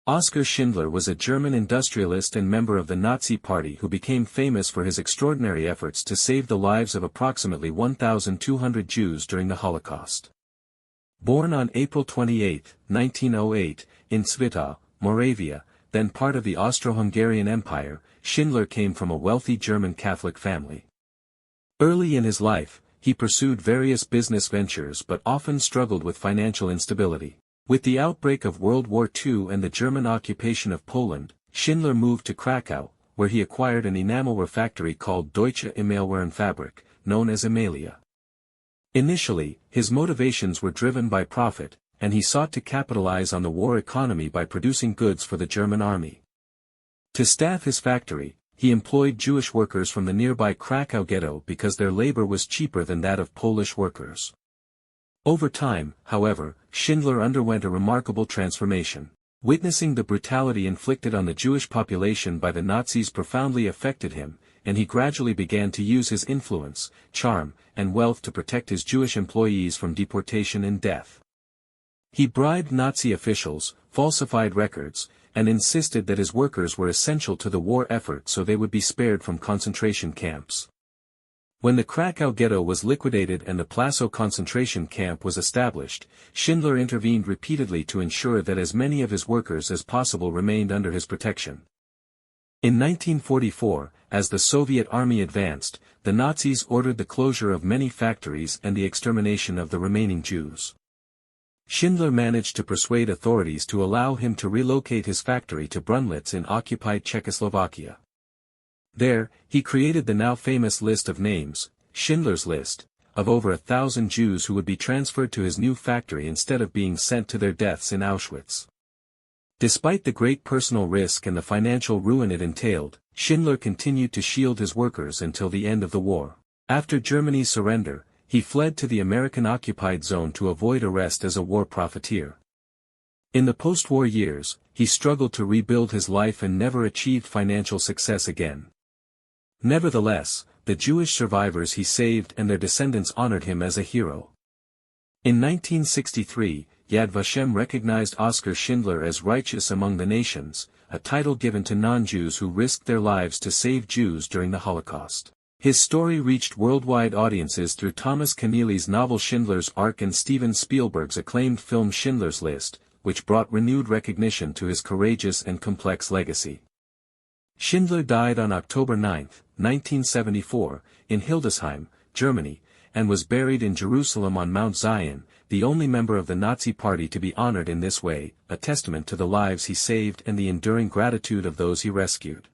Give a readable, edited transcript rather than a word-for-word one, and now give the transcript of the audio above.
Oskar Schindler was a German industrialist and member of the Nazi Party who became famous for his extraordinary efforts to save the lives of approximately 1,200 Jews during the Holocaust. Born on April 28, 1908, in Svitau, Moravia, then part of the Austro-Hungarian Empire, Schindler came from a wealthy German Catholic family. Early in his life, he pursued various business ventures but often struggled with financial instability. With the outbreak of World War II and the German occupation of Poland, Schindler moved to Krakow, where he acquired an enamelware factory called Deutsche Emalwarenfabrik, known as Emalia. Initially, his motivations were driven by profit, and he sought to capitalize on the war economy by producing goods for the German army. To staff his factory, he employed Jewish workers from the nearby Krakow ghetto because their labor was cheaper than that of Polish workers. Over time, however, Schindler underwent a remarkable transformation. Witnessing the brutality inflicted on the Jewish population by the Nazis profoundly affected him, and he gradually began to use his influence, charm, and wealth to protect his Jewish employees from deportation and death. He bribed Nazi officials, falsified records, and insisted that his workers were essential to the war effort so they would be spared from concentration camps. When the Krakow ghetto was liquidated and the Plazow concentration camp was established, Schindler intervened repeatedly to ensure that as many of his workers as possible remained under his protection. In 1944, as the Soviet army advanced, the Nazis ordered the closure of many factories and the extermination of the remaining Jews. Schindler managed to persuade authorities to allow him to relocate his factory to Brunlitz in occupied Czechoslovakia. There, he created the now famous list of names, Schindler's List, of over 1,000 Jews who would be transferred to his new factory instead of being sent to their deaths in Auschwitz. Despite the great personal risk and the financial ruin it entailed, Schindler continued to shield his workers until the end of the war. After Germany's surrender, he fled to the American-occupied zone to avoid arrest as a war profiteer. In the post-war years, he struggled to rebuild his life and never achieved financial success again. Nevertheless, the Jewish survivors he saved and their descendants honored him as a hero. In 1963, Yad Vashem recognized Oskar Schindler as righteous among the nations, a title given to non-Jews who risked their lives to save Jews during the Holocaust. His story reached worldwide audiences through Thomas Keneally's novel Schindler's Ark and Steven Spielberg's acclaimed film Schindler's List, which brought renewed recognition to his courageous and complex legacy. Schindler died on October 9, 1974, in Hildesheim, Germany, and was buried in Jerusalem on Mount Zion, the only member of the Nazi Party to be honored in this way, a testament to the lives he saved and the enduring gratitude of those he rescued.